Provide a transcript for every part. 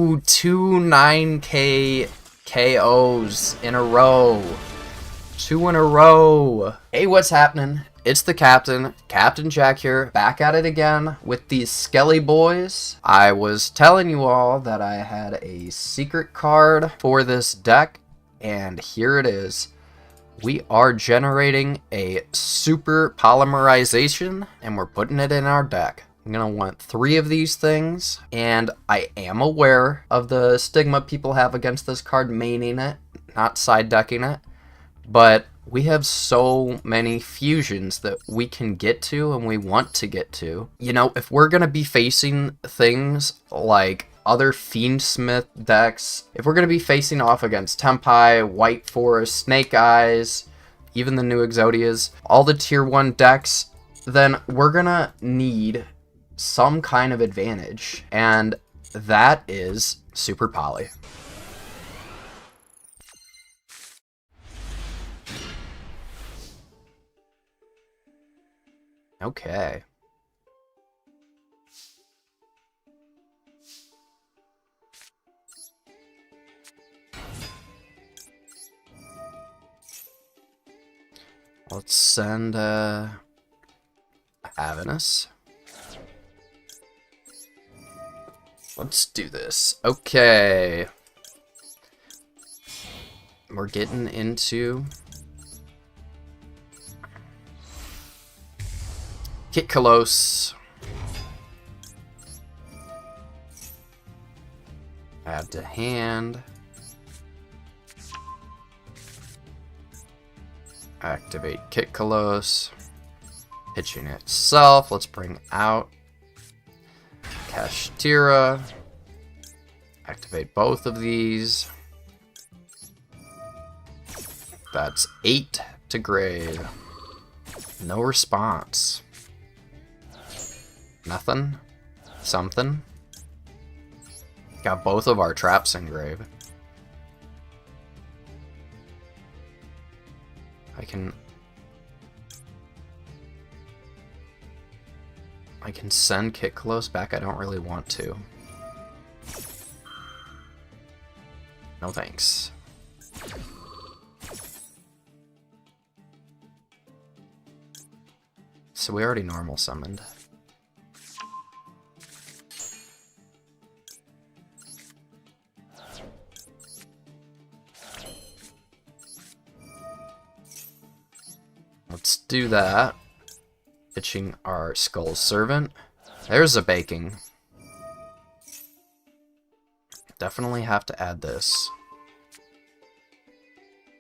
Ooh, 2 9K KOs in a row. 2 in a row. Hey, what's happening? It's the Captain, Captain Jack here, back at it again with these Skelly boys. I was telling you all that I had a secret card for this deck, and here it is. We are generating a super polymerization, and we're putting it in our deck. I'm gonna want 3 of these things, and I am aware of the stigma people have against this card maining it, not side decking it, but we have so many fusions that we can get to and we want to get to. You know, if we're gonna be facing things like other Fiendsmith decks, if we're gonna be facing off against Tempai, White Forest, Snake Eyes, even the new Exodias, all the tier 1 decks, then we're gonna need some kind of advantage, and that is Super Poly. Okay. Let's send Avenus. Let's do this. Okay. We're getting into Kit Kalos. Add to hand. Activate Kit Kalos. Pitching itself. Let's bring out Kashtira. Activate both of these. That's 8 to grade. No response. Nothing. Something. Got both of our traps in grave. I can send Kit Kalos back. I don't really want to. No thanks. So we already normal summoned. Let's do that. Pitching our Skull Servant. There's a baking. Definitely have to add this.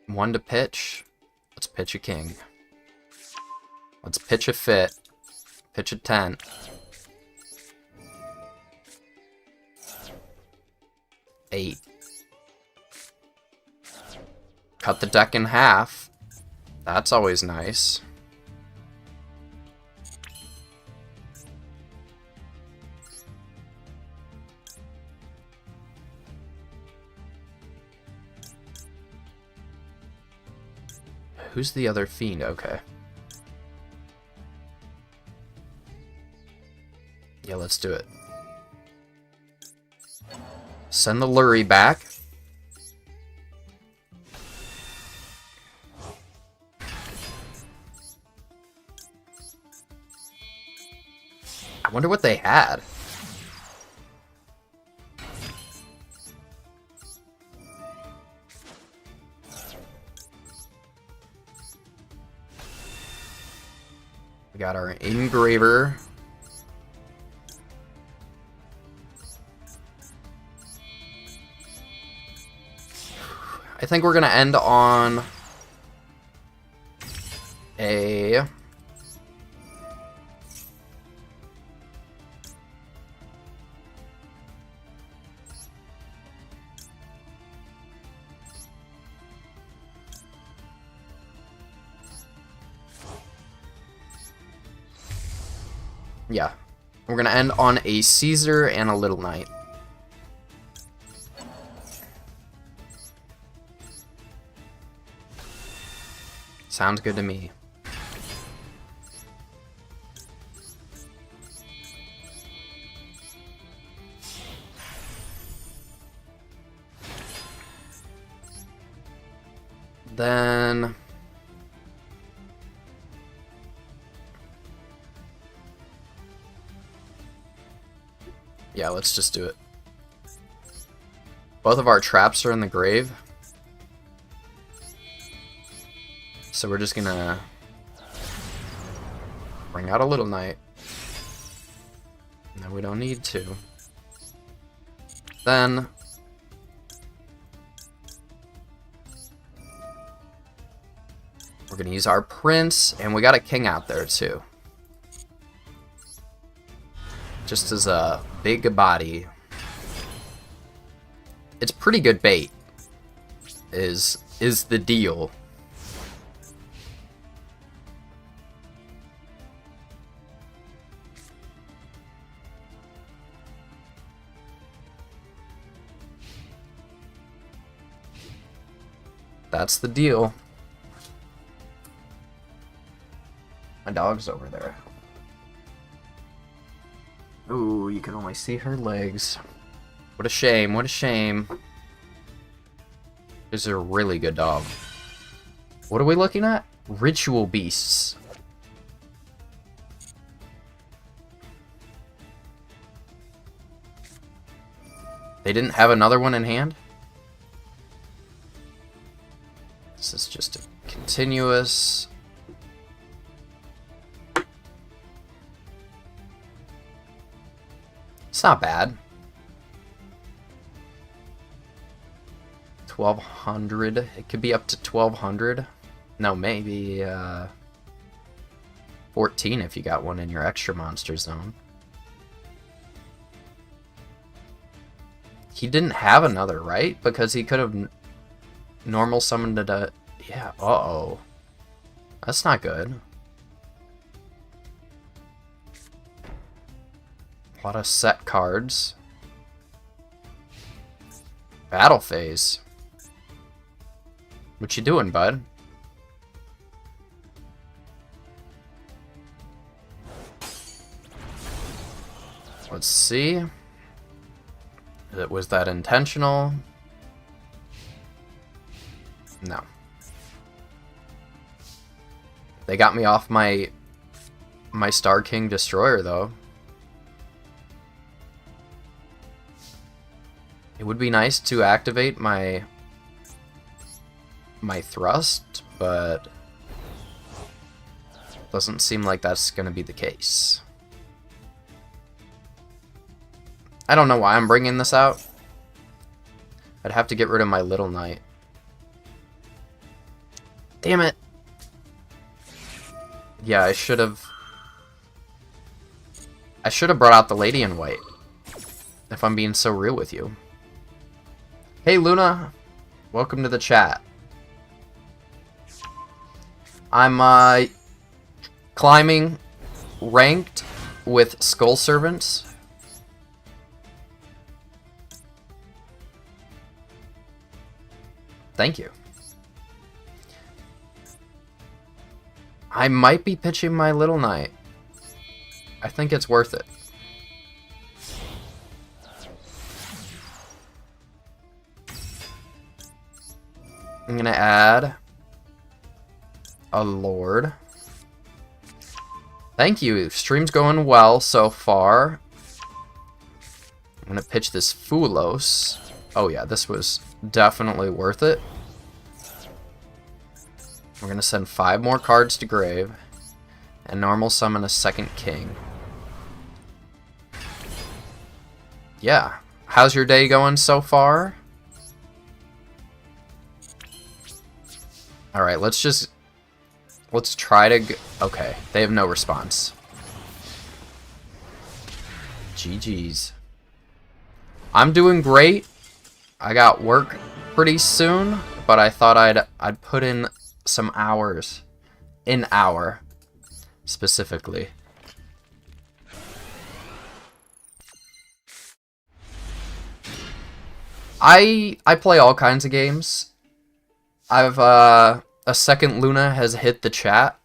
1 to pitch. Let's pitch a king. Let's pitch a fit. Pitch a 10. 8. Cut the deck in half. That's always nice. Who's the other fiend? Okay. Yeah, let's do it. Send the Lurie back. I wonder what they had. We got our Engraver. I think we're gonna end on a yeah. We're gonna end on a Caesar and a Little Knight. Sounds good to me. Then... yeah, let's just do it. Both of our traps are in the grave. So we're just gonna bring out a little knight. No, we don't need to. Then we're gonna use our prince, and we got a king out there too. Just as a big body. It's pretty good bait, is the deal. That's the deal. My dog's over there. Ooh, you can only see her legs. What a shame, what a shame. This is a really good dog. What are we looking at? Ritual beasts. They didn't have another one in hand? This is just a continuous... it's not bad. 1200. It could be up to 1200. No, maybe 14 if you got one in your extra monster zone. He didn't have another, right? Because he could have normal summoned it. Yeah, uh-oh. That's not good. A lot of set cards. Battle phase. What you doing, bud? Let's see. Was that intentional? No. They got me off my Star King Destroyer, though. It would be nice to activate my thrust, but doesn't seem like that's going to be the case. I don't know why I'm bringing this out. I'd have to get rid of my little knight. Damn it. Yeah, I should have brought out the lady in white. If I'm being so real with you. Hey Luna, welcome to the chat. I'm climbing ranked with Skull Servants. Thank you. I might be pitching my little knight. I think it's worth it. I'm gonna add a lord. Thank you. Stream's going well so far. I'm gonna pitch this Fulos. Oh yeah, this was definitely worth it. We're gonna send 5 more cards to grave and normal summon a second king. Yeah. How's your day going so far? Alright, let's try to... okay, they have no response. GG's. I'm doing great. I got work pretty soon, but I thought I'd put in some hours. An hour, specifically. I play all kinds of games. I've a second Luna has hit the chat.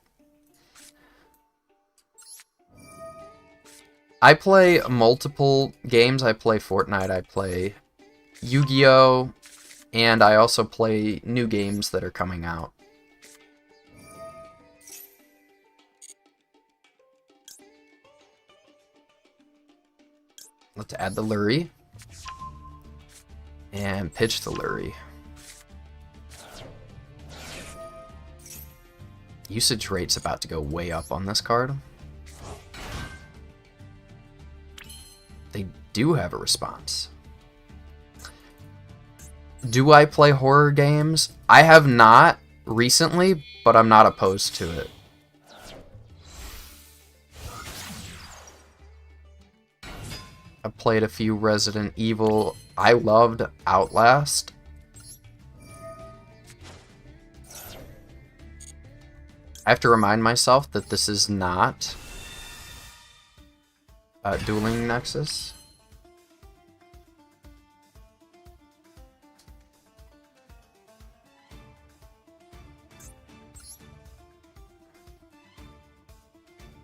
I play multiple games. I play Fortnite. I play Yu-Gi-Oh. and I also play new games that are coming out. Let's add the lurry. And pitch the lurry. Usage rate's about to go way up on this card. They do have a response. Do I play horror games? I have not recently, but I'm not opposed to it. I've played a few Resident Evil. I loved Outlast. I have to remind myself that this is not Dueling Nexus.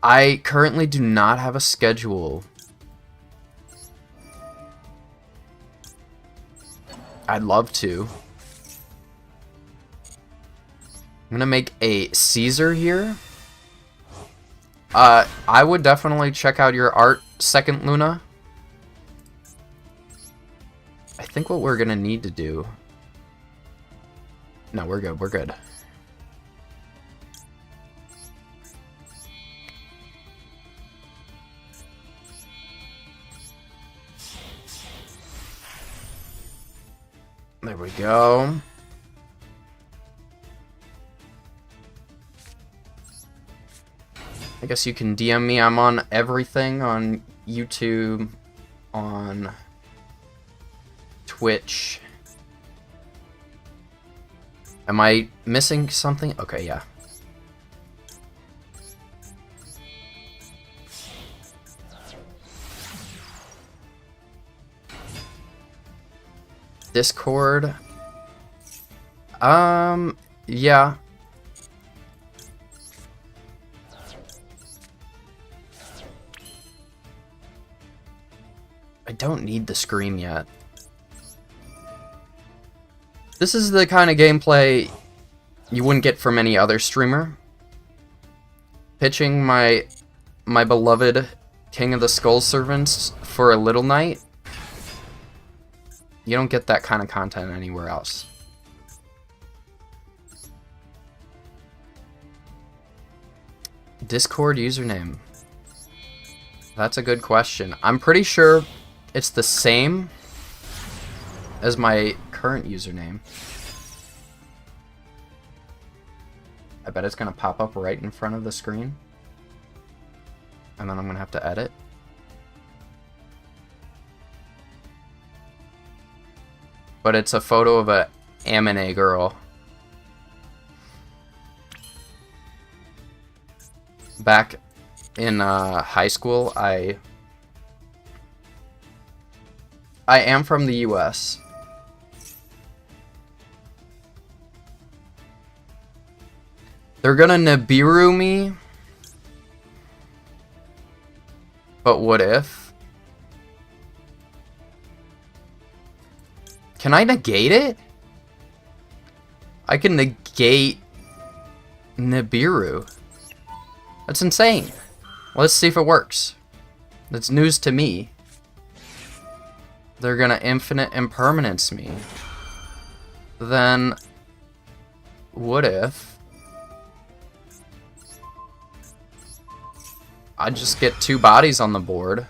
I currently do not have a schedule. I'd love to. I'm gonna make a Caesar here. I would definitely check out your art, Second Luna. I think what we're gonna need to do... No, we're good, we're good. There we go. I guess you can DM me. I'm on everything, on YouTube, on Twitch. Am I missing something? Okay, yeah. Discord. Yeah. I don't need the scream yet. This is the kind of gameplay you wouldn't get from any other streamer. Pitching my beloved King of the Skull Servants for a little night. You don't get that kind of content anywhere else. Discord username. That's a good question. I'm pretty sure it's the same as my current username. I bet it's going to pop up right in front of the screen. And then I'm going to have to edit. But it's a photo of a anime girl. Back in high school, I am from the US. They're gonna Nibiru me. But what if? Can I negate it? I can negate Nibiru. That's insane. Let's see if it works. That's news to me. They're gonna infinite impermanence me. Then, what if I just get 2 bodies on the board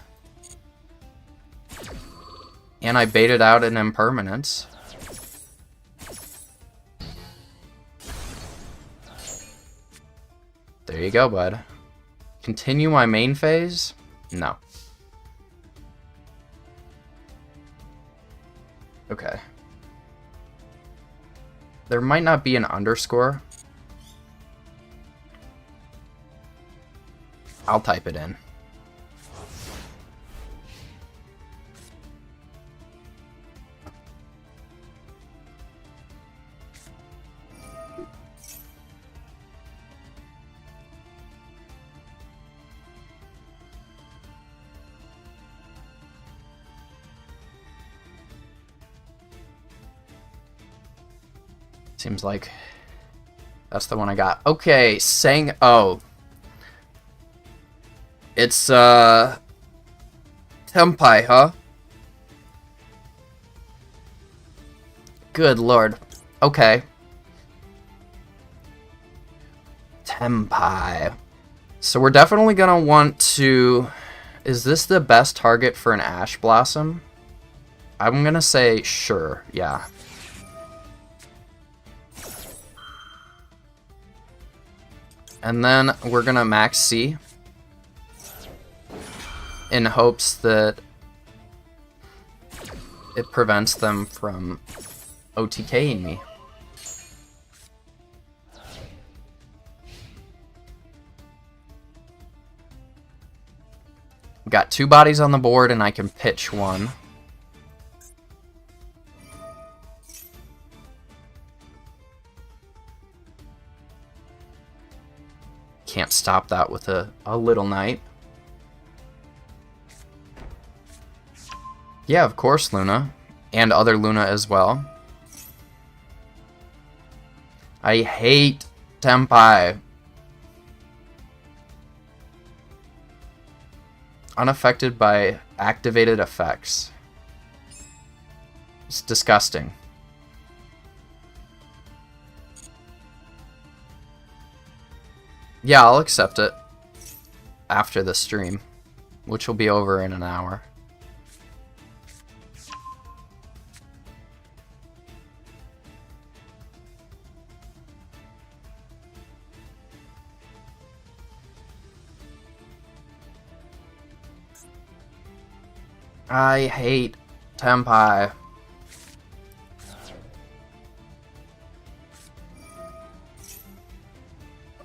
and I baited out an impermanence? There you go, bud. Continue my main phase? No. Okay. There might not be an underscore. I'll type it in. Seems like that's the one I got. Okay, oh. It's, Tempai, huh? Good lord. Okay. Tempai. So we're definitely gonna want to... Is this the best target for an Ash Blossom? I'm gonna say sure, yeah. And then we're gonna max C in hopes that it prevents them from OTKing me. Got 2 bodies on the board and I can pitch 1. Can't stop that with a little knight. Yeah, of course, Luna. And other Luna as well. I hate Tempai. Unaffected by activated effects. It's disgusting. Yeah, I'll accept it after the stream, which will be over in an hour. I hate Tempai.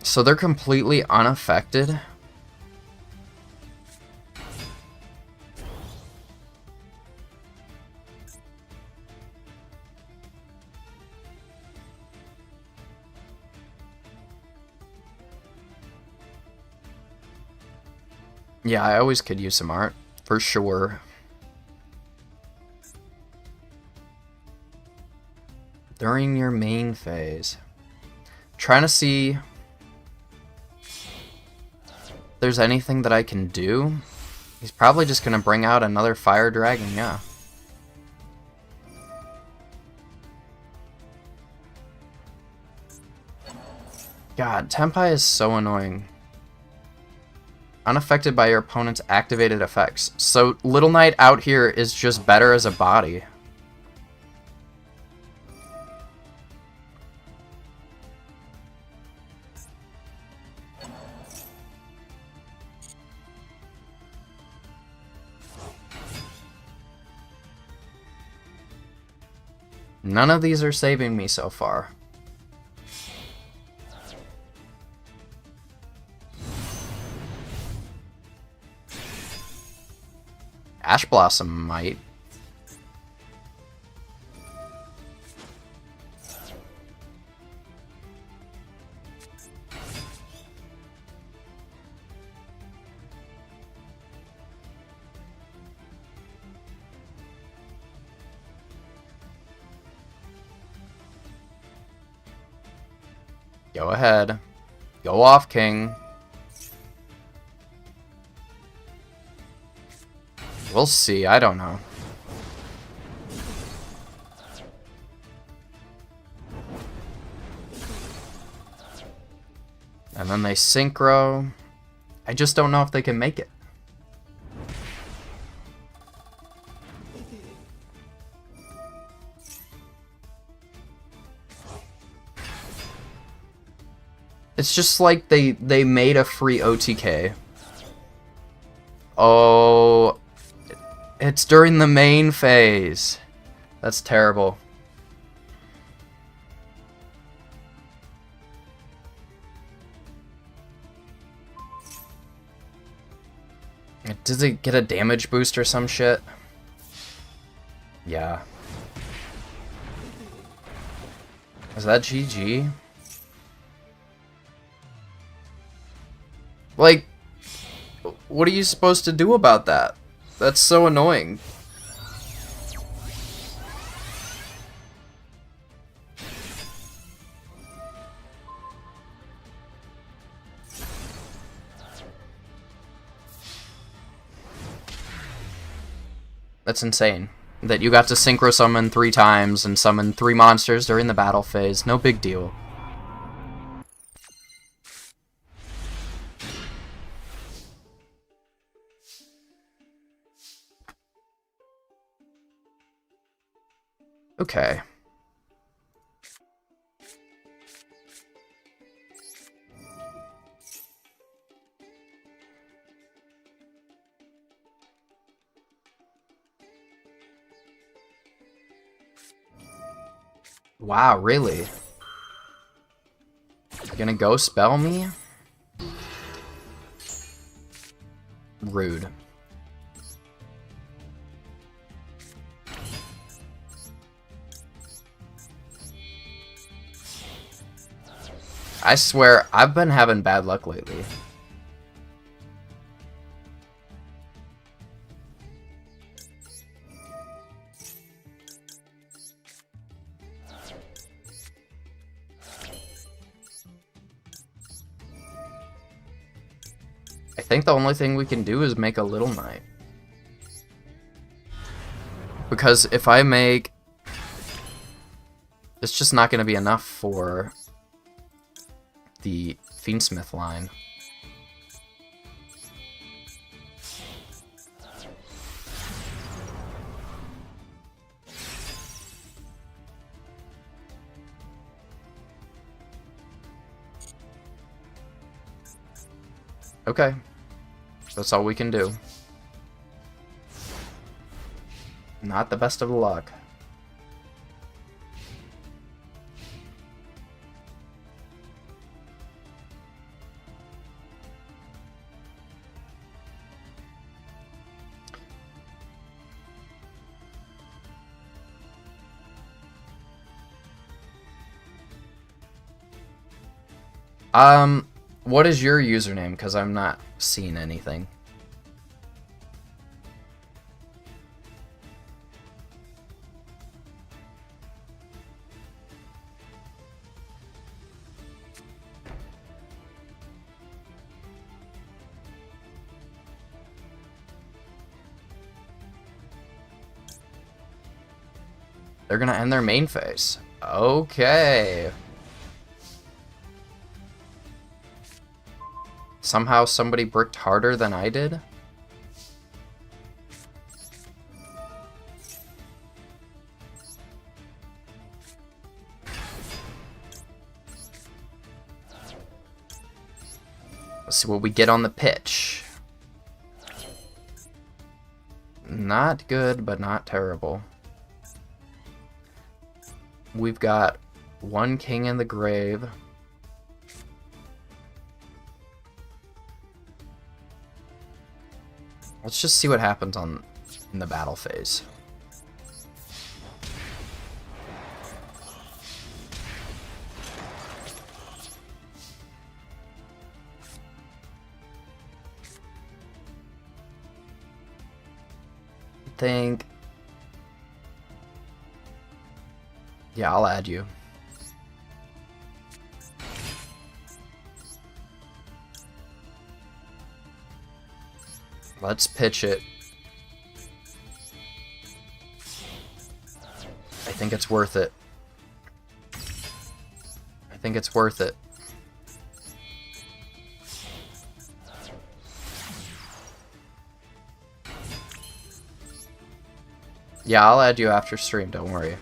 So they're completely unaffected? Yeah, I always could use some art, for sure. During your main phase. Trying to see if there's anything that I can do. He's probably just going to bring out another fire dragon, yeah. God, Tempai is so annoying. Unaffected by your opponent's activated effects. So Little Knight out here is just better as a body. None of these are saving me so far. Ash Blossom might. Go ahead. Go off, King. We'll see, I don't know. And then they synchro. I just don't know if they can make it. It's just like they made a free OTK. Oh, it's during the main phase. That's terrible. Does it get a damage boost or some shit? Yeah. Is that GG? Like, what are you supposed to do about that? That's so annoying. That's insane. That you got to synchro summon 3 times and summon 3 monsters during the battle phase. No big deal. Okay. Wow, really? You gonna go spell me? Rude. I swear, I've been having bad luck lately. I think the only thing we can do is make a little knight. Because if I make... It's just not going to be enough for the Fiendsmith line. Okay. That's all we can do. Not the best of luck. What is your username? Because I'm not seeing anything. They're gonna end their main phase. Okay. Somehow somebody bricked harder than I did? Let's see what we get on the pitch. Not good, but not terrible. We've got 1 king in the grave. Let's just see what happens in the battle phase. Think. Yeah, I'll add you. Let's pitch it. I think it's worth it. I think it's worth it. Yeah, I'll add you after stream, don't worry.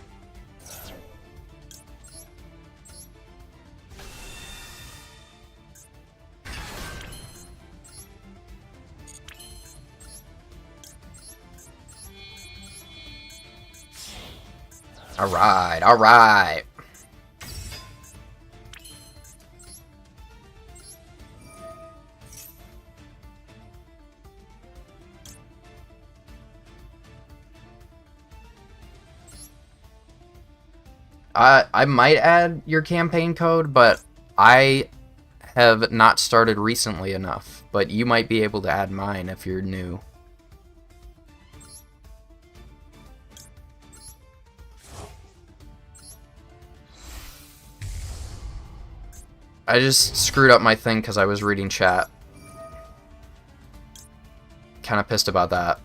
Alright, alright. I might add your campaign code, but I have not started recently enough. But you might be able to add mine if you're new. I just screwed up my thing because I was reading chat. Kind of pissed about that.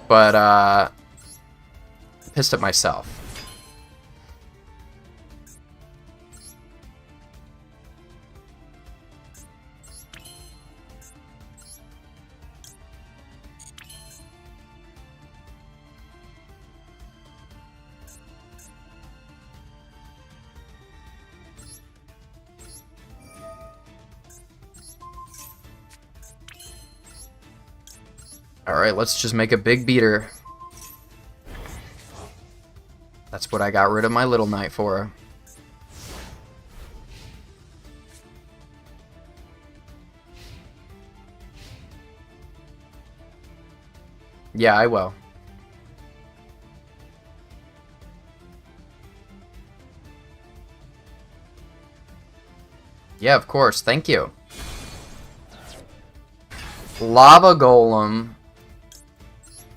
But, pissed at myself. Alright, let's just make a big beater. That's what I got rid of my little knight for. Yeah, I will. Yeah, of course. Thank you. Lava Golem.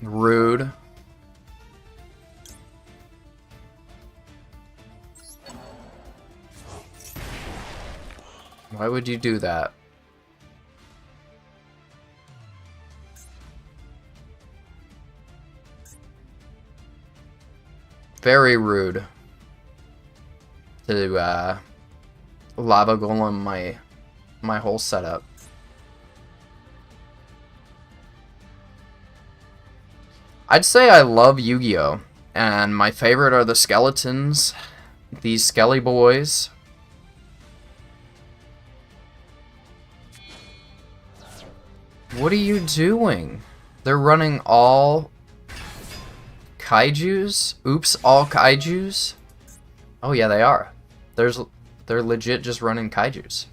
Rude. Why would you do that? Very rude to lava golem my whole setup. I'd say I love Yu-Gi-Oh! And my favorite are the skeletons, these skelly boys. What are you doing? They're running all kaijus? Oops, all kaijus? Oh yeah, they are. They're legit just running kaijus.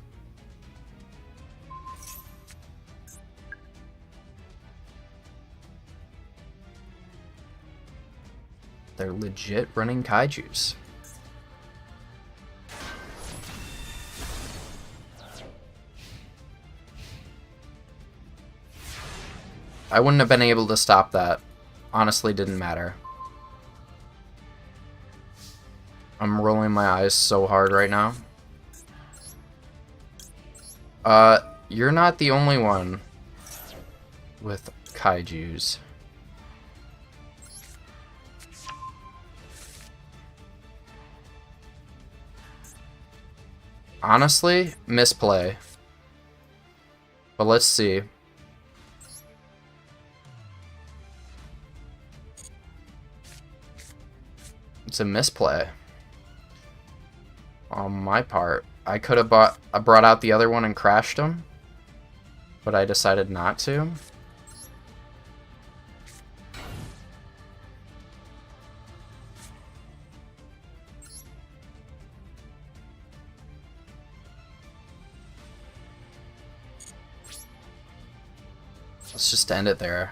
They're legit running kaijus. I wouldn't have been able to stop that. Honestly, didn't matter. I'm rolling my eyes so hard right now. You're not the only one with kaijus. Honestly, misplay. But let's see. It's a misplay. On my part. I could have brought out the other one and crashed him. But I decided not to. Let's just end it there.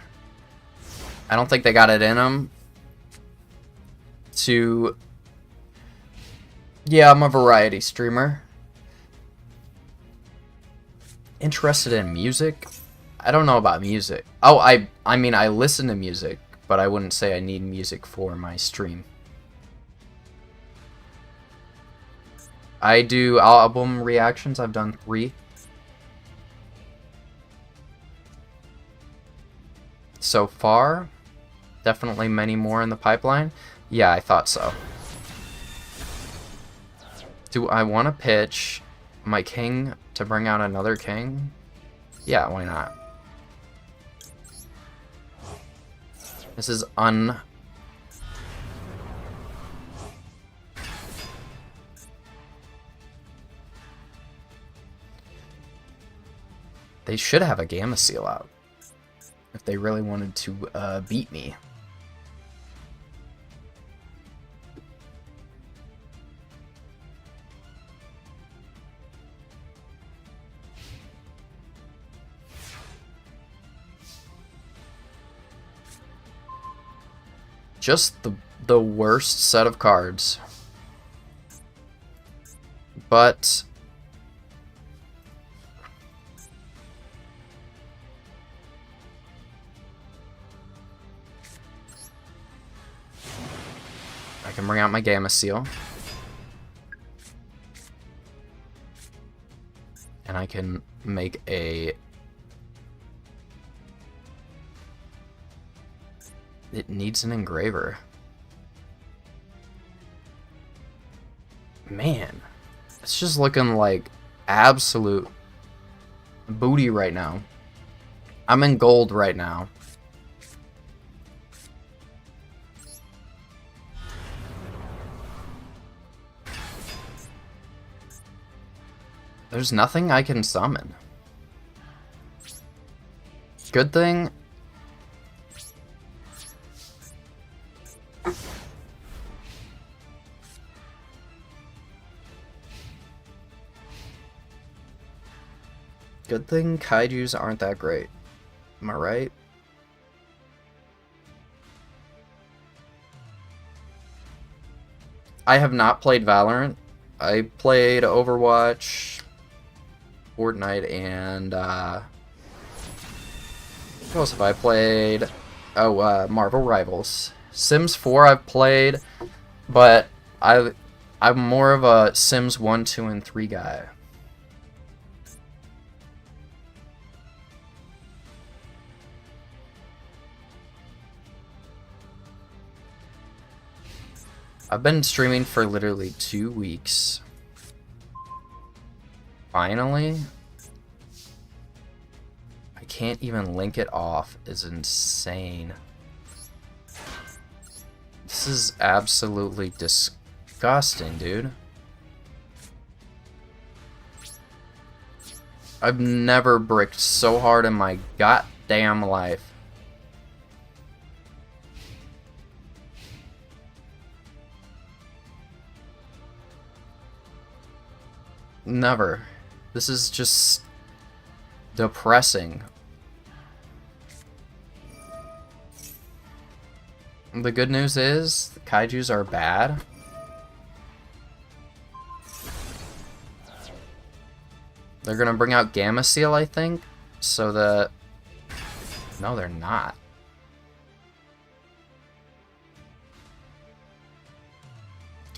I don't think they got it in them to... Yeah, I'm a variety streamer. Interested in music? I don't know about music. Oh, I mean, I listen to music, but I wouldn't say I need music for my stream. I do album reactions. I've done 3. So far. Definitely many more in the pipeline. Yeah, I thought so. Do I want to pitch my king to bring out another king? Yeah, why not? This is They should have a Gamma Seal out. If they really wanted to beat me. Just the worst set of cards. But I can bring out my Gamma Seal. And I can make a... It needs an engraver. Man, it's just looking like absolute booty right now. I'm in gold right now. There's nothing I can summon. Good thing. Good thing kaijus aren't that great. Am I right? I have not played Valorant. I played Overwatch, Fortnite, and what else have I played? Oh, Marvel Rivals. Sims 4 I've played, but I'm more of a Sims 1, 2, and 3 guy. I've been streaming for literally 2 weeks. Finally? I can't even link it off. Is insane. This is absolutely disgusting, dude. I've never bricked so hard in my goddamn life. Never. This is just depressing. The good news is the kaijus are bad. They're gonna bring out Gamma Seal, I think, so that... No, they're not.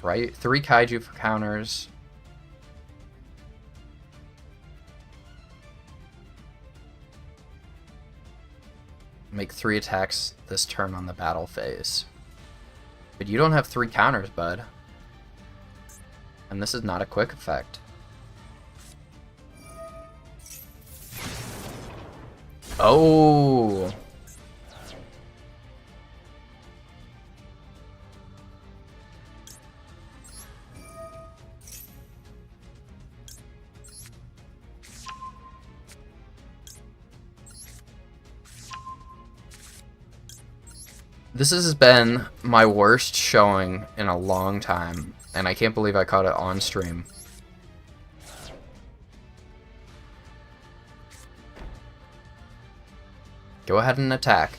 Right? 3 kaiju for counters. Make 3 attacks this turn on the battle phase. But you don't have 3 counters, bud. And this is not a quick effect. Oh! This has been my worst showing in a long time, and I can't believe I caught it on stream. Go ahead and attack.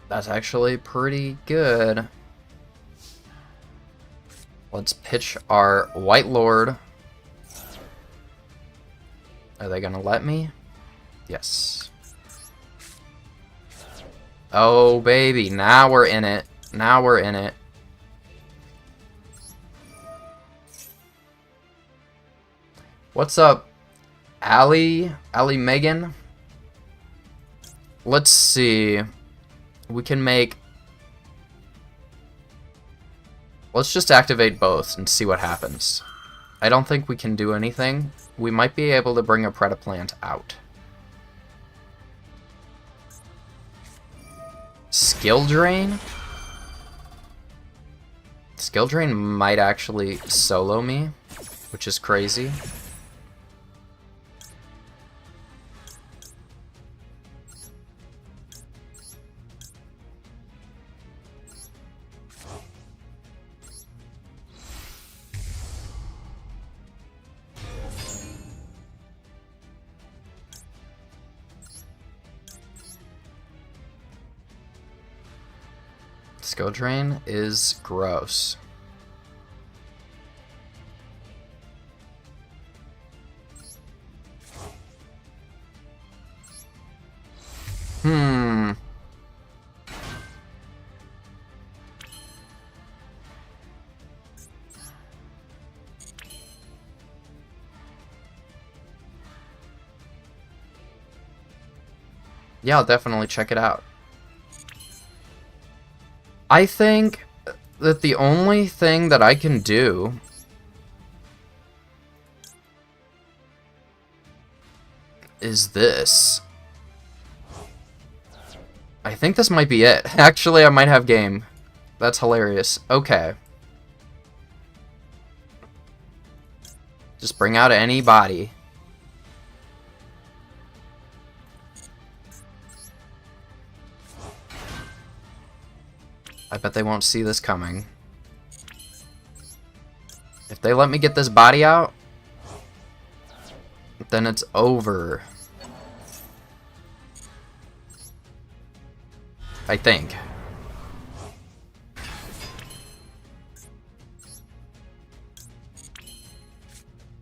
That's actually pretty good. Let's pitch our White Lord. Are they gonna let me? Yes. Oh, baby. Now we're in it. Now we're in it. What's up, Allie Megan? Let's see. We can make... Let's just activate both and see what happens. I don't think we can do anything. We might be able to bring a Predaplant out. Skill Drain? Skill Drain might actually solo me, which is crazy. Skill Drain is gross. Yeah, I'll definitely check it out. I think that the only thing that I can do is this. I think this might be it. Actually, I might have game. That's hilarious. Okay. Just bring out any body. I bet they won't see this coming. If they let me get this body out, then it's over. I think.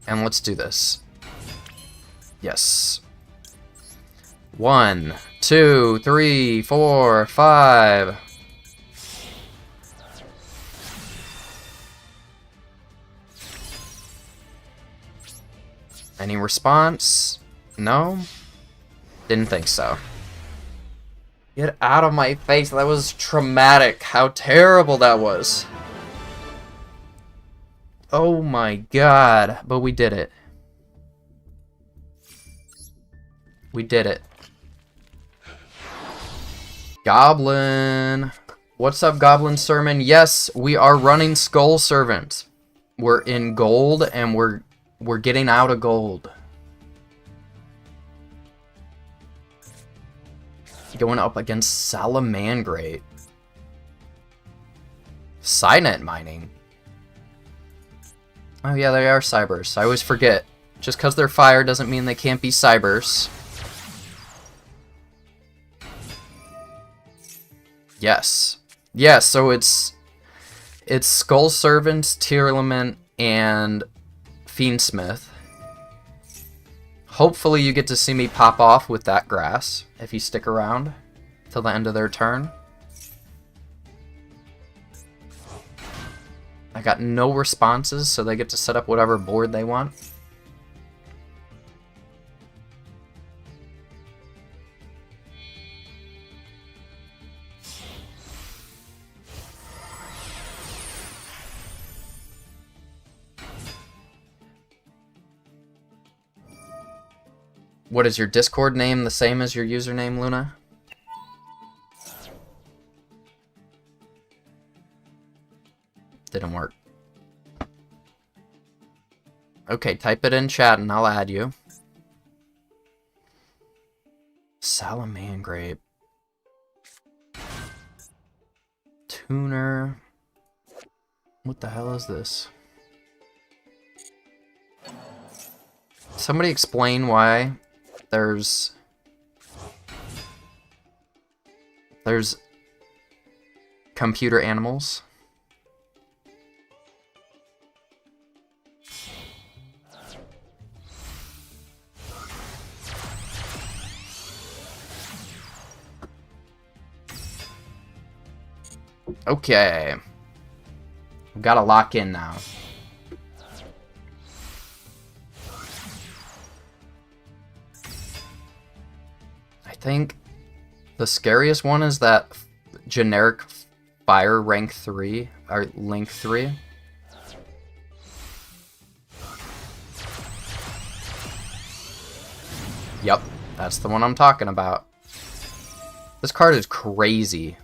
And let's do this. Yes. 1, 2, 3, 4, 5. Any response? No? Didn't think so. Get out of my face. That was traumatic. How terrible that was. Oh my god. But we did it. We did it. Goblin. What's up, Goblin Sermon? Yes, we are running Skull Servant. We're in gold and we're getting out of gold. Going up against Salamangrate. Cynet mining. Oh yeah, they are cybers. I always forget. Just because they're fire doesn't mean they can't be cybers. Yes. Yeah, so it's Skull Servant, Tearlament, and Fiendsmith. Hopefully you get to see me pop off with that grass, if you stick around till the end of their turn. I got no responses, so they get to set up whatever board they want. What is your Discord name the same as your username, Luna? Didn't work. Okay, type it in chat and I'll add you. Salamangrate. Tuner. What the hell is this? Somebody explain why there's computer animals. Okay. We've got to lock in now. I think the scariest one is that generic fire rank 3, or link 3. Yep, that's the one I'm talking about. This card is crazy.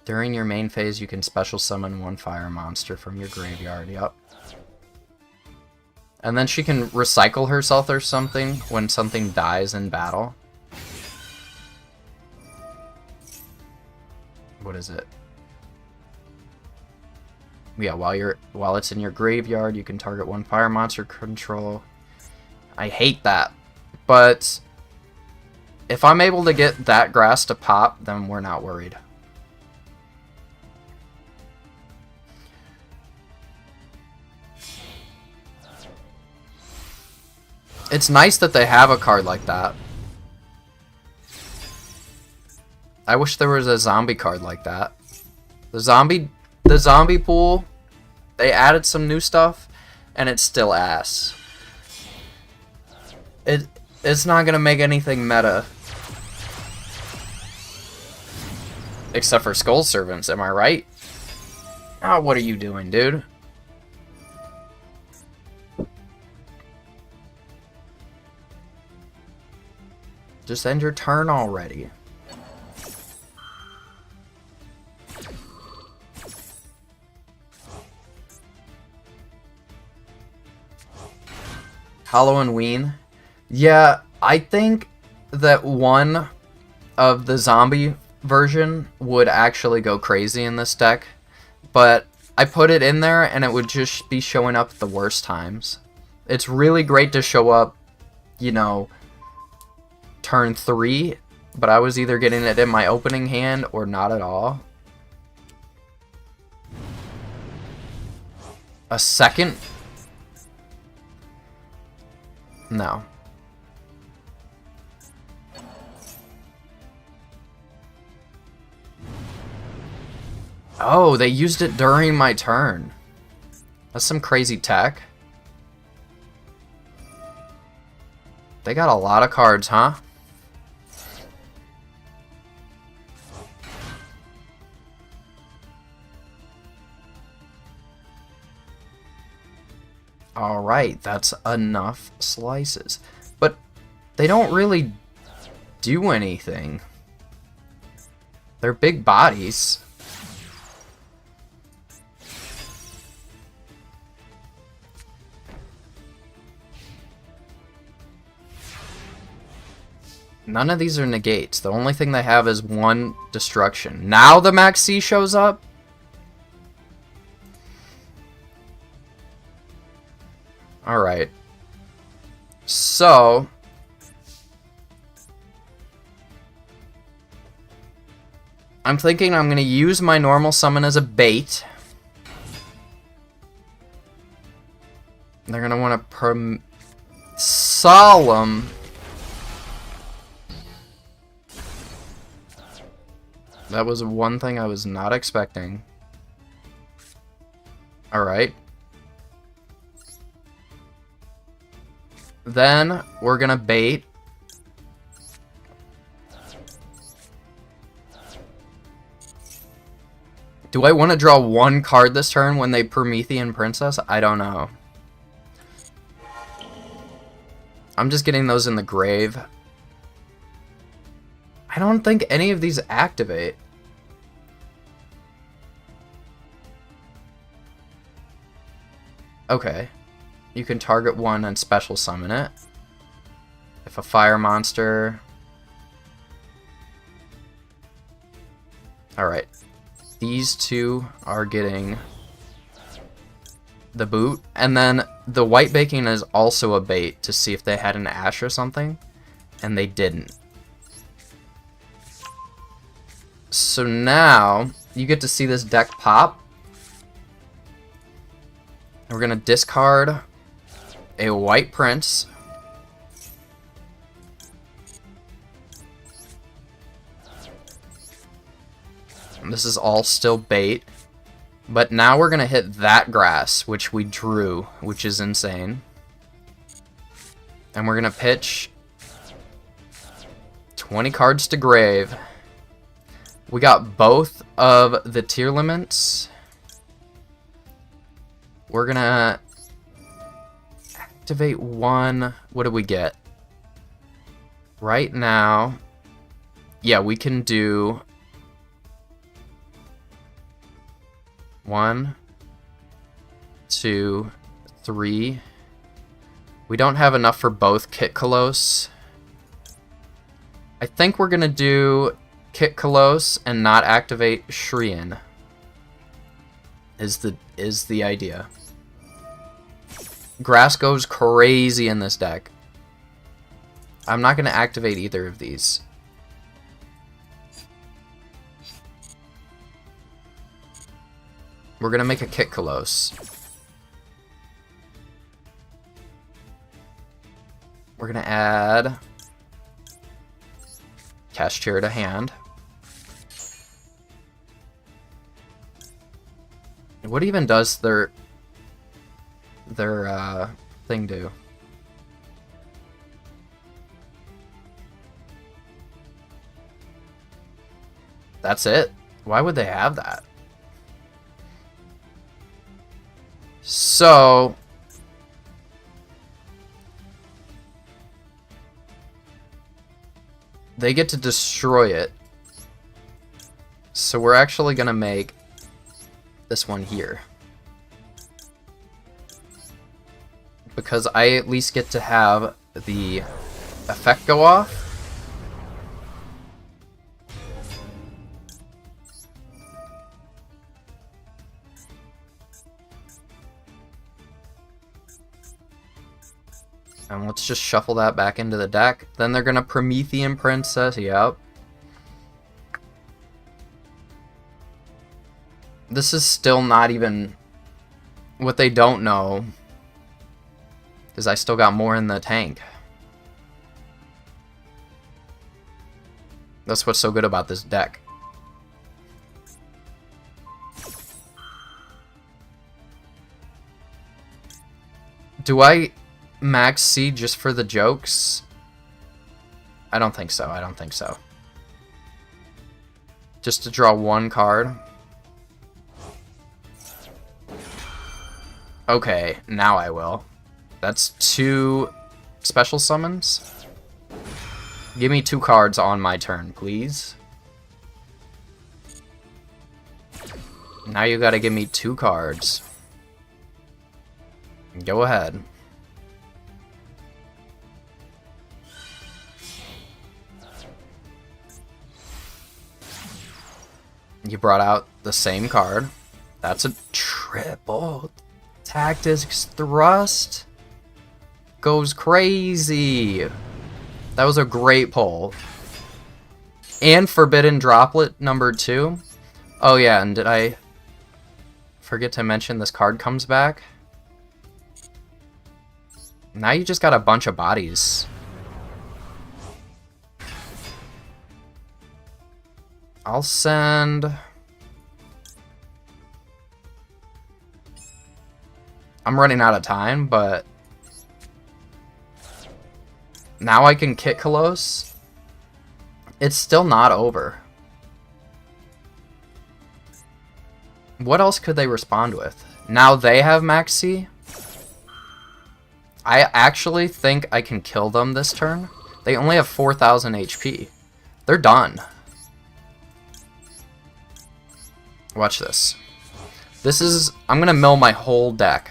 During your main phase, you can special summon one fire monster from your graveyard. Yep. And then she can recycle herself or something when something dies in battle. What is it? Yeah, while it's in your graveyard, you can target one fire monster control. I hate that. But if I'm able to get that grass to pop, then we're not worried. It's nice that they have a card like that. I wish there was a zombie card like that. The zombie pool, they added some new stuff, and it's still ass. It's not gonna make anything meta. Except for Skull Servants, am I right? Oh, what are you doing, dude? Just end your turn already. Halloween. Yeah, I think that one of the zombie version would actually go crazy in this deck, but I put it in there and it would just be showing up at the worst times. It's really great to show up, you know, turn 3, but I was either getting it in my opening hand or not at all. A second? No. Oh, they used it during my turn. That's some crazy tech. They got a lot of cards, huh? Alright, that's enough slices. But they don't really do anything. They're big bodies. None of these are negates. The only thing they have is one destruction. Now the Max C shows up? Alright. So... I'm thinking I'm going to use my normal summon as a bait. They're going to want to Solemn... That was one thing I was not expecting. Alright. Then, we're gonna bait. Do I want to draw one card this turn when they Promethean Princess? I don't know. I'm just getting those in the grave. I don't think any of these activate. Okay. You can target one and special summon it. If a fire monster... Alright. These two are getting the boot. And then the white baking is also a bait to see if they had an ash or something. And they didn't. So now, you get to see this deck pop. We're going to discard a white prince. And this is all still bait. But now we're going to hit that grass, which we drew, which is insane. And we're going to pitch 20 cards to grave. We got both of the tier limits. We're gonna activate one. What do we get? Right now, yeah, we can do 1, 2, 3. We don't have enough for both Kit Kolos. I think we're gonna do Kit Kolos and not activate Shrien. Is the idea. Grass goes crazy in this deck. I'm not going to activate either of these. We're going to make a Kit Kolos. We're going to add Cast Chair to hand. What even does their thing do? That's it? Why would they have that? So... they get to destroy it. So we're actually gonna make this one here. Because I at least get to have the effect go off. And let's just shuffle that back into the deck. Then they're gonna Promethean Princess, yep. This is still not even... what they don't know is I still got more in the tank. That's what's so good about this deck. Do I max C just for the jokes? I don't think so. I don't think so. Just to draw one card. Okay, now I will. That's 2 special summons. Give me 2 cards on my turn, please. Now you gotta give me 2 cards. Go ahead. You brought out the same card. That's a triple. Tactics Thrust goes crazy. That was a great pull. And Forbidden Droplet number 2. Oh yeah, and did I forget to mention this card comes back? Now you just got a bunch of bodies. I'll send... I'm running out of time, but... now I can Kit Kalos. It's still not over. What else could they respond with? Now they have Maxi. I actually think I can kill them this turn. They only have 4,000 HP. They're done. Watch this. This is... I'm gonna mill my whole deck.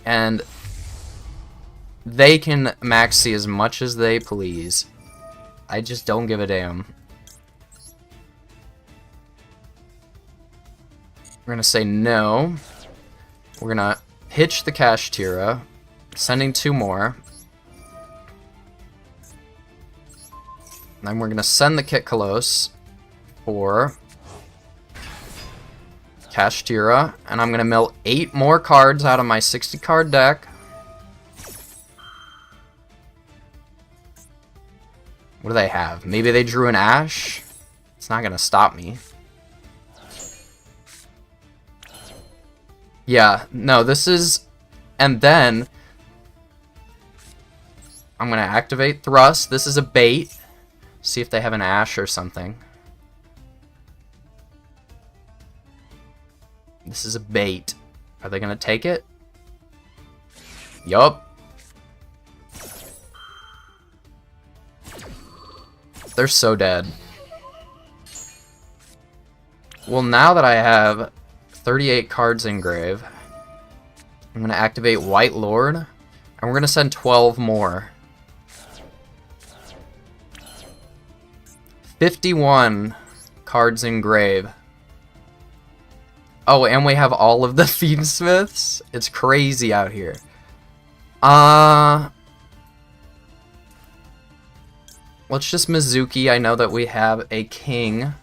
And... they can Maxi as much as they please. I just don't give a damn. We're gonna say no. We're gonna hitch the Kashtira, sending 2 more. And then we're gonna send the Kit Kalos for Kashtira, and I'm gonna mill 8 more cards out of my 60 card deck. What do they have? Maybe they drew an Ash? It's not gonna stop me. Yeah, no, this is... and then... I'm gonna activate Thrust. This is a bait. See if they have an Ash or something. This is a bait. Are they gonna take it? Yup. They're so dead. Well, now that I have 38 cards in grave, I'm going to activate White Lord, and we're going to send 12 more. 51 cards in grave. Oh, and we have all of the Fiendsmiths? It's crazy out here. Let's just Mizuki. I know that we have a king.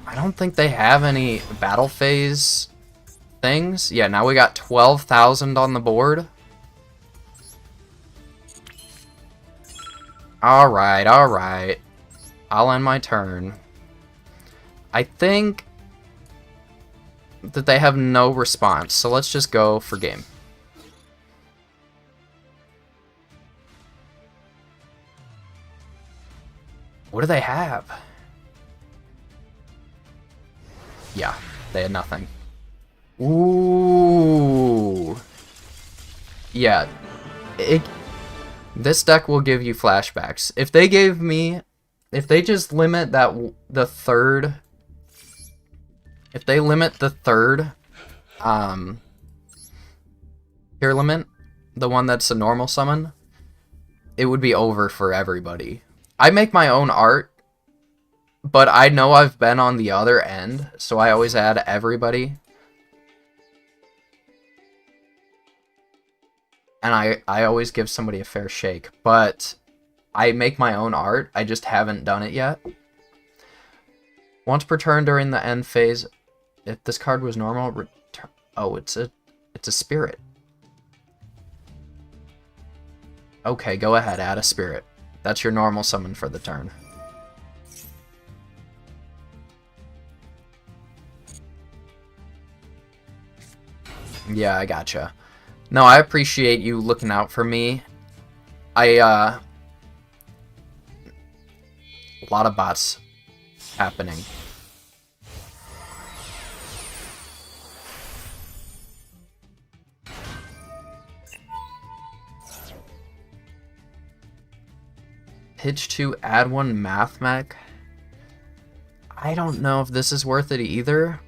I don't think they have any battle phase things. Yeah, now we got 12,000 on the board. Alright, alright. I'll end my turn. I think that they have no response, so let's just go for game. What do they have? Yeah, they had nothing. Ooh. Yeah. This deck will give you flashbacks. If they gave me... If they just limit that... The third... If they limit the third... Element, the one that's a normal summon, it would be over for everybody. I make my own art, but I know I've been on the other end, so I always add everybody. And I always give somebody a fair shake, but I make my own art, I just haven't done it yet. Once per turn during the end phase, if this card was normal, oh, it's a spirit. Okay, go ahead, add a spirit. That's your normal summon for the turn. Yeah, I gotcha. No, I appreciate you looking out for me. A lot of bots happening. Pitch 2, add 1 math mech. I don't know if this is worth it either.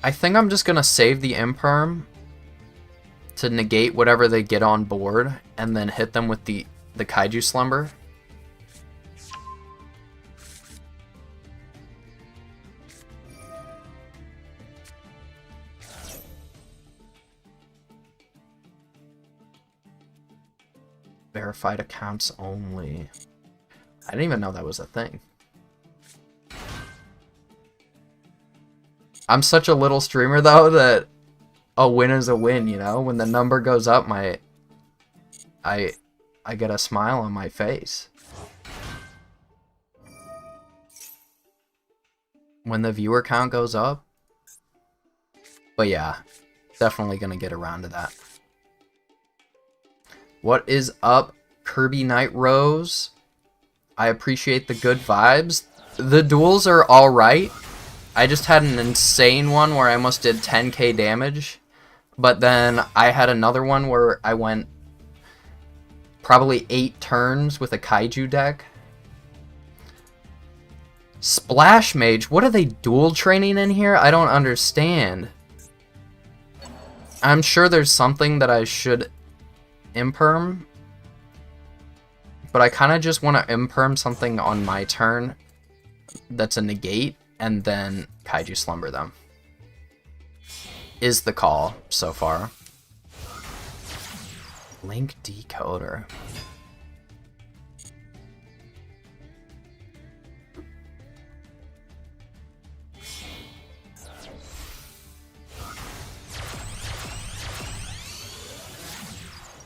I think I'm just gonna save the imperm to negate whatever they get on board, and then hit them with the Kaiju Slumber. Verified accounts only. I didn't even know that was a thing. I'm such a little streamer though that a win is a win, you know? When the number goes up, I get a smile on my face. When the viewer count goes up. But yeah, definitely gonna get around to that. What is up, Kirby Knight Rose? I appreciate the good vibes. The duels are alright. I just had an insane one where I almost did 10k damage. But then I had another one where I went probably 8 turns with a Kaiju deck. Splash Mage? What are they dual training in here? I don't understand. I'm sure there's something that I should imperm, but I kind of just want to imperm something on my turn that's a negate, and then Kaiju Slumber them. Is the call so far. Link Decoder.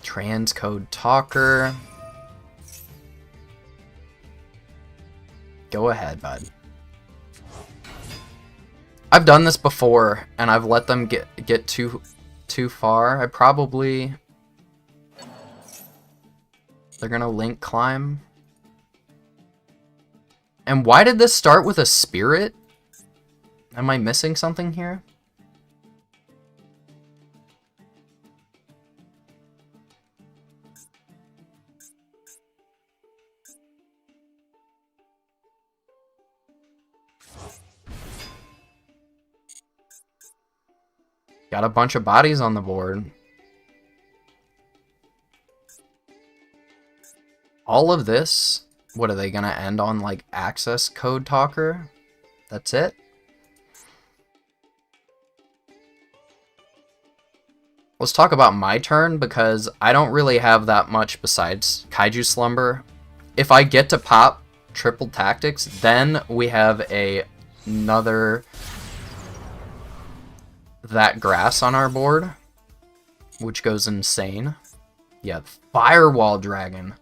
Transcode Talker. Go ahead, bud. I've done this before, and I've let them get too far. I probably... They're gonna Link Climb. And why did this start with a spirit? Am I missing something here? Got a bunch of bodies on the board. All of this, what are they gonna end on, like access code talker? That's it? Let's talk about my turn, because I don't really have that much besides Kaiju Slumber. If I get to pop triple tactics, then we have another that grass on our board, which goes insane. Yeah, Firewall Dragon.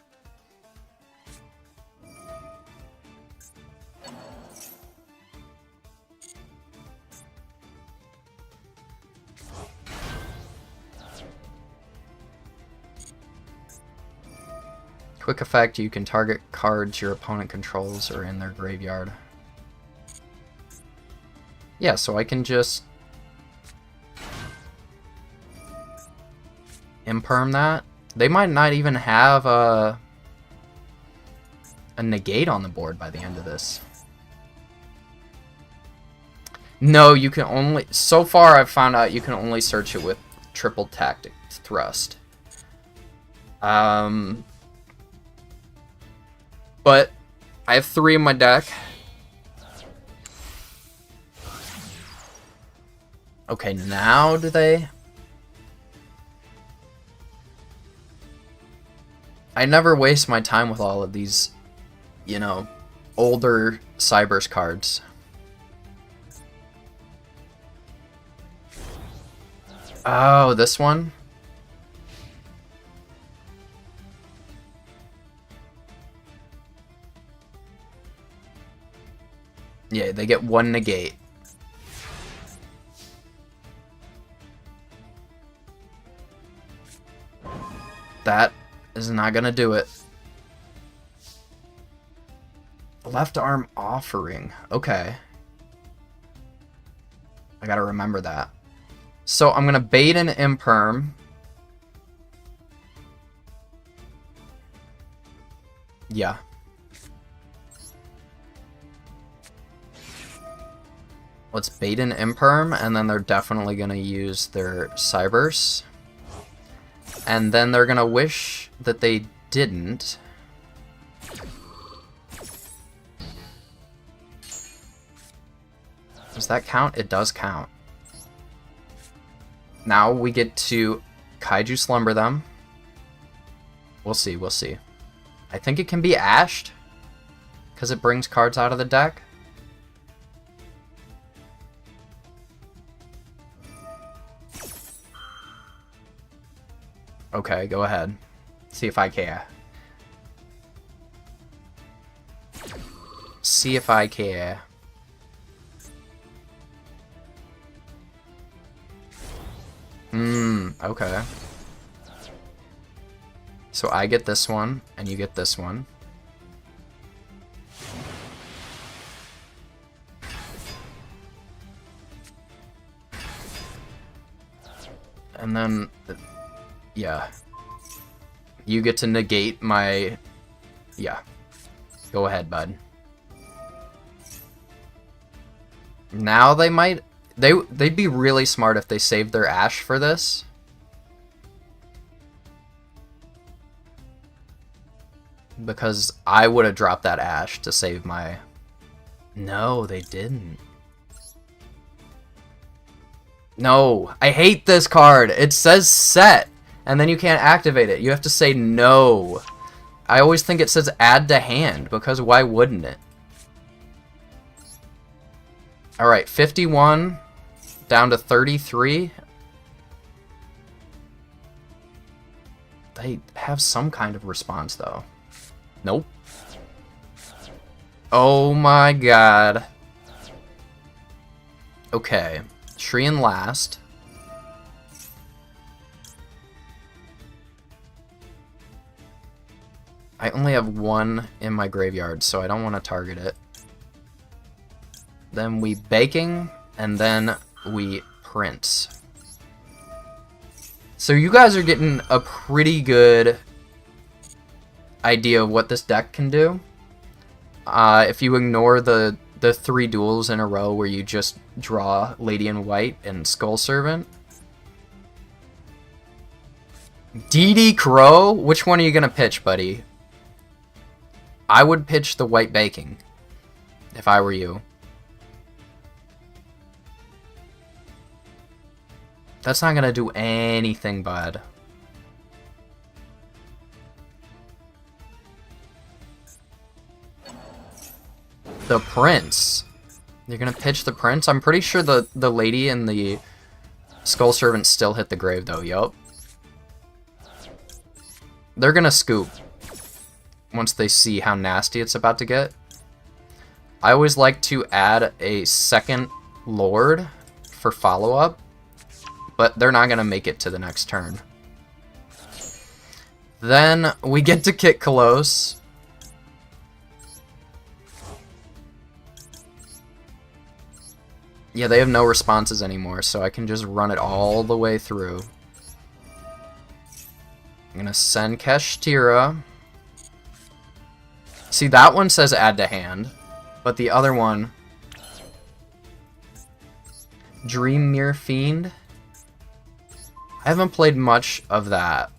Quick effect, you can target cards your opponent controls or in their graveyard. Yeah, so I can just imperm that. They might not even have a negate on the board by the end of this. No, you can only... So far, I've found out you can only search it with triple tactic thrust. But I have 3 in my deck. Okay, now do they... I never waste my time with all of these, you know, older Cybers cards. Oh, this one? Yeah, they get 1 negate. That is not gonna do it. Left arm offering. Okay. I gotta remember that. So I'm gonna bait an imperm. Yeah. Let's bait an imperm, and then they're definitely gonna use their Cybers. And then they're gonna wish that they didn't. Does that count? It does count. Now we get to Kaiju Slumber them. We'll see, we'll see. I think it can be ashed, because it brings cards out of the deck. Okay, go ahead. See if I care. See if I care. Okay. So I get this one, and you get this one. And then, yeah. You get to negate my... Yeah. Go ahead, bud. Now they might... They'd be really smart if they saved their Ash for this. Because I would have dropped that Ash to save my... No, they didn't. No, I hate this card. It says set, and then you can't activate it. You have to say no. I always think it says add to hand, because why wouldn't it? Alright, 51 down to 33. They have some kind of response, though. Nope. Oh my god. Okay. Shrien last. I only have 1 in my graveyard, so I don't want to target it. Then we baking, and then we print. So you guys are getting a pretty good idea of what this deck can do. If you ignore the 3 duels in a row where you just draw Lady in White and Skull Servant. DD Crow? Which one are you gonna pitch, buddy? I would pitch the White Baking, if I were you. That's not gonna do anything, bud. The Prince. You're gonna pitch the Prince? I'm pretty sure the Lady and the Skull Servant still hit the grave, though. Yup. They're gonna scoop once they see how nasty it's about to get. I always like to add a second Lord for follow-up, but they're not gonna make it to the next turn. Then we get to kick Kalos. Yeah, they have no responses anymore, so I can just run it all the way through. I'm gonna send Kashtira. See, that one says add to hand, but the other one, Dream Mirror Fiend, I haven't played much of that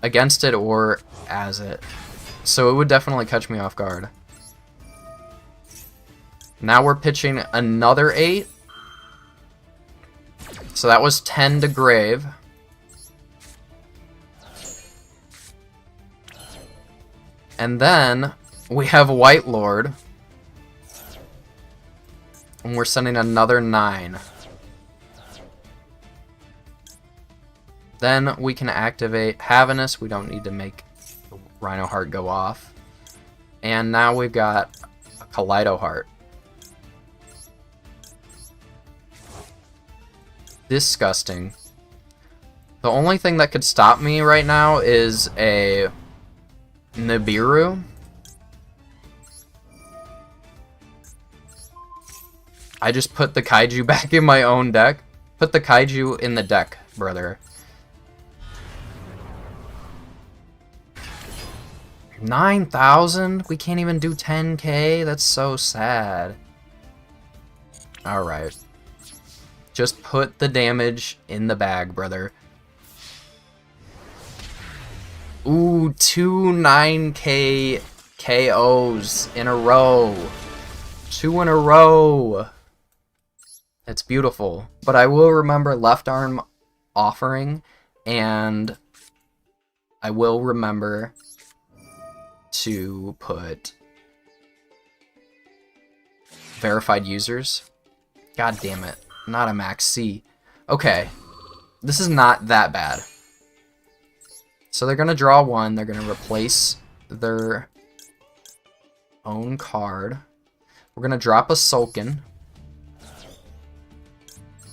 against it or as it, so it would definitely catch me off guard. Now we're pitching another 8. So that was 10 to Grave. And then we have White Lord. And we're sending another 9. Then we can activate Havanus. We don't need to make the Rhino Heart go off. And now we've got a Kaleido Heart. Disgusting. The only thing that could stop me right now is a Nibiru. I just put the Kaiju back in my own deck. Put the Kaiju in the deck, brother. 9,000? We can't even do 10k? That's so sad. Alright. Just put the damage in the bag, brother. Ooh, 2 9k KOs in a row. 2 in a row. It's beautiful. But I will remember Left Arm Offering, and I will remember to put verified users. God damn it. Not a max C. Okay. This is not that bad. So they're going to draw 1. They're going to replace their own card. We're going to drop a Sulkin.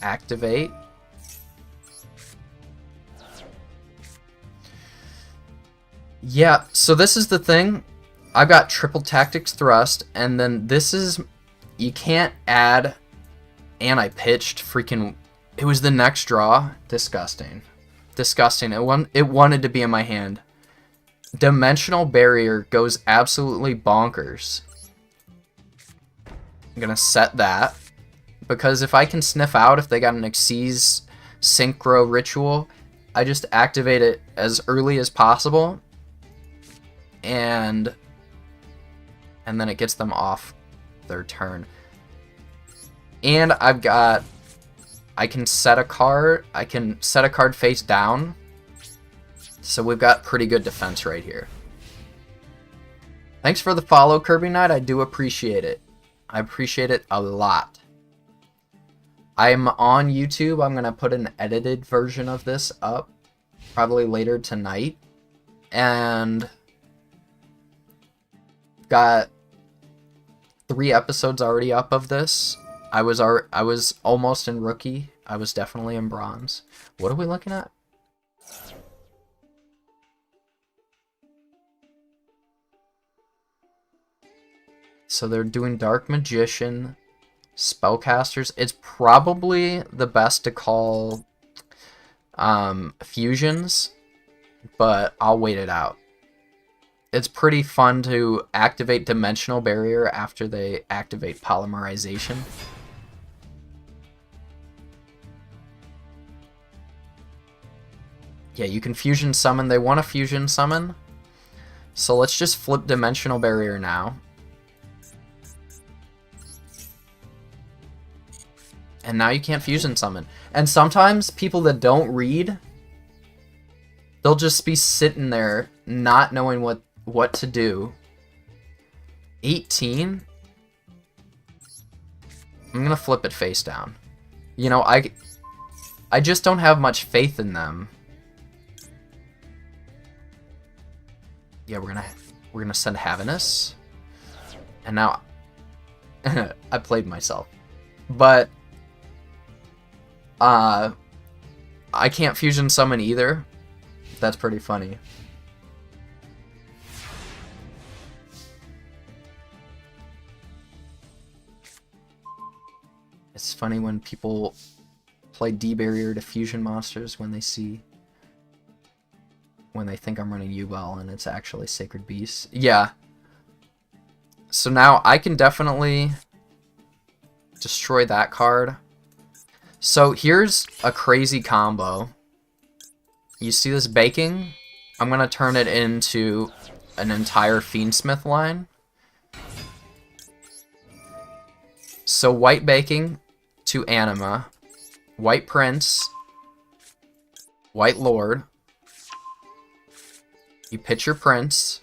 Activate. Yeah, so this is the thing. I've got triple tactics thrust, and then this is... You can't add... And I pitched freaking... It was the next draw. Disgusting. Disgusting. It wanted to be in my hand. Dimensional Barrier goes absolutely bonkers. I'm going to set that. Because if I can sniff out if they got an Xyz Synchro Ritual, I just activate it as early as possible. And then it gets them off their turn. And I've got... I can set a card face down. So we've got pretty good defense right here. Thanks for the follow, Kirby Knight. I do appreciate it. I appreciate it a lot. I'm on YouTube. I'm going to put an edited version of this up probably later tonight. And got 3 episodes already up of this. I was almost in Rookie. I was definitely in Bronze. What are we looking at? So they're doing Dark Magician, Spellcasters. It's probably the best to call fusions, but I'll wait it out. It's pretty fun to activate Dimensional Barrier after they activate Polymerization. Yeah, you can fusion summon. They want to fusion summon. So let's just flip Dimensional Barrier now. And now you can't fusion summon. And sometimes people that don't read, they'll just be sitting there not knowing what to do. 18? I'm gonna flip it face down. You know, I just don't have much faith in them. Yeah, we're gonna send Havanus. And now I played myself. But I can't fusion summon either. That's pretty funny. It's funny when people play D-barrier to fusion monsters when they think I'm running Duel and it's actually Sacred Beast. Yeah. So now I can definitely destroy that card. So here's a crazy combo. You see this baking? I'm gonna turn it into an entire Fiendsmith line. So white baking to Anima, white prince, white lord. You pitch your prince.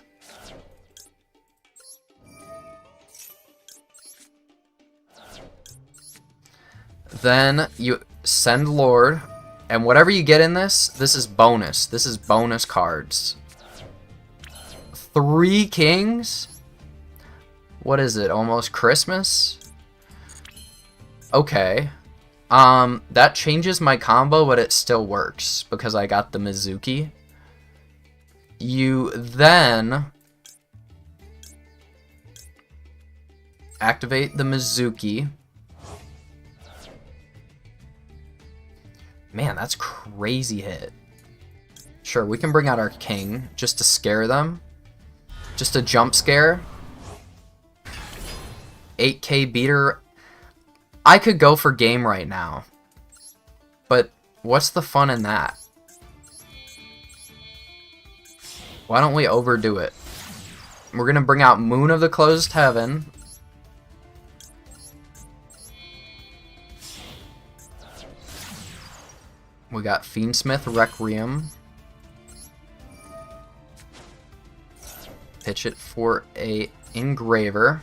Then you send lord. And whatever you get in this is bonus. This is bonus cards. 3 kings? What is it? Almost Christmas? Okay. That changes my combo, but it still works because I got the Mizuki. You then activate the Mizuki. Man, that's crazy hit. Sure, we can bring out our king just to scare them. Just a jump scare. 8k beater. I could go for game right now. But what's the fun in that? Why don't we overdo it? We're going to bring out Moon of the Closed Heaven. We got Fiendsmith Requiem. Pitch it for a Engraver.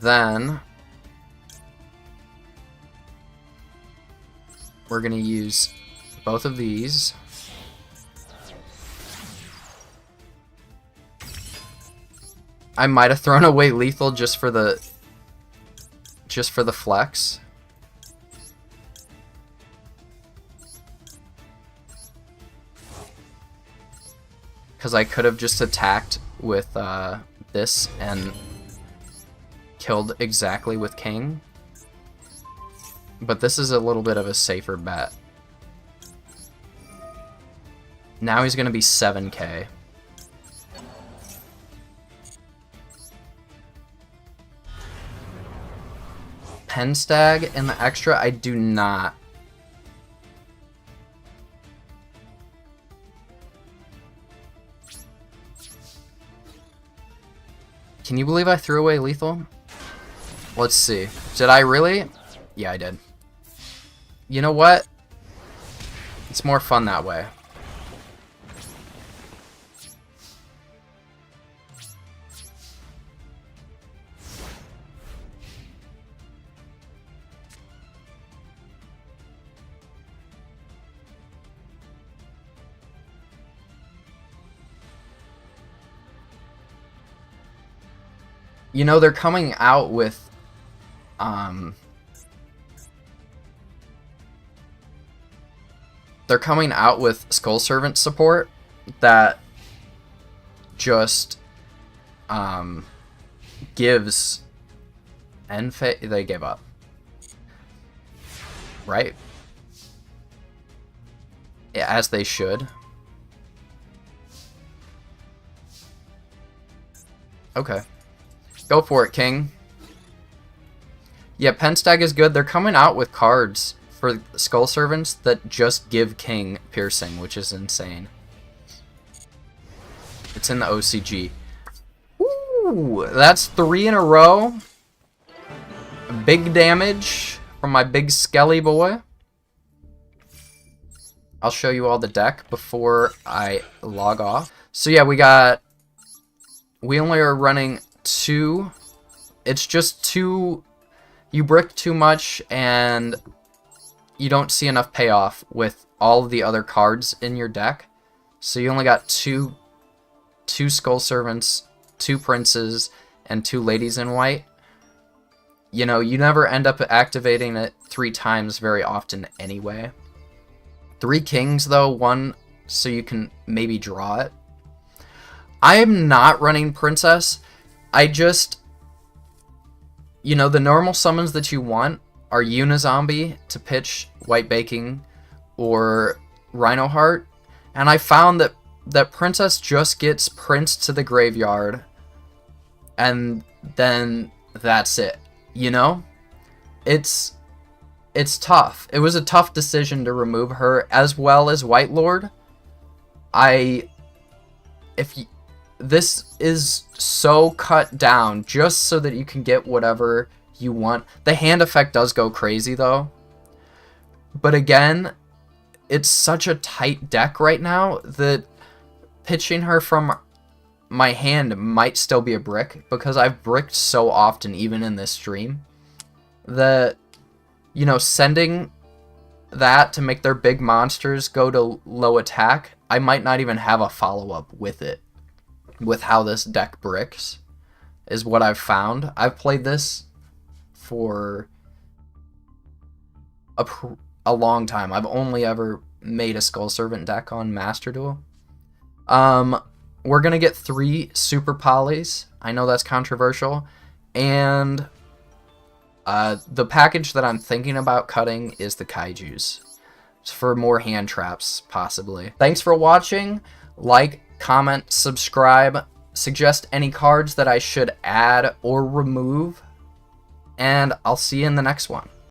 Then we're going to use both of these. I might have thrown away lethal just for the flex. Because I could have just attacked with this and killed exactly with king. But this is a little bit of a safer bet. Now he's going to be 7k. Penstag and the extra, I do not. Can you believe I threw away lethal? Let's see. Did I really? Yeah, I did. You know what? It's more fun that way. You know, they're coming out with Skull Servant support that just gives they gave up. Right? Yeah, as they should. Okay. Go for it, King. Yeah, Penstag is good. They're coming out with cards for Skull Servants that just give King piercing, which is insane. It's in the OCG. Ooh, that's 3 in a row. Big damage from my big skelly boy. I'll show you all the deck before I log off. So yeah, we only are running 2. It's just 2. You brick too much and you don't see enough payoff with all of the other cards in your deck. So you only got two Skull Servants, 2 Princes, and 2 Ladies in White. You know, you never end up activating it 3 times very often anyway. 3 Kings though, 1 so you can maybe draw it. I am not running Princess. I just, you know, the normal summons that you want are Unizombie to pitch White Baking or Rhino Heart, and I found that Princess just gets Prince to the graveyard, and then that's it. You know, it's tough. It was a tough decision to remove her, as well as White Lord. This is so cut down just so that you can get whatever you want. The hand effect does go crazy though. But again, it's such a tight deck right now that pitching her from my hand might still be a brick, because I've bricked so often even in this stream that, you know, sending that to make their big monsters go to low attack, I might not even have a follow-up with it. With how this deck bricks is what I've found. I've played this for a long time. I've only ever made a Skull Servant deck on Master Duel. We're gonna get 3 super polys. I know that's controversial, and the package that I'm thinking about cutting is the kaijus. It's for more hand traps, possibly. Thanks for watching. Like, comment, subscribe, suggest any cards that I should add or remove, and I'll see you in the next one.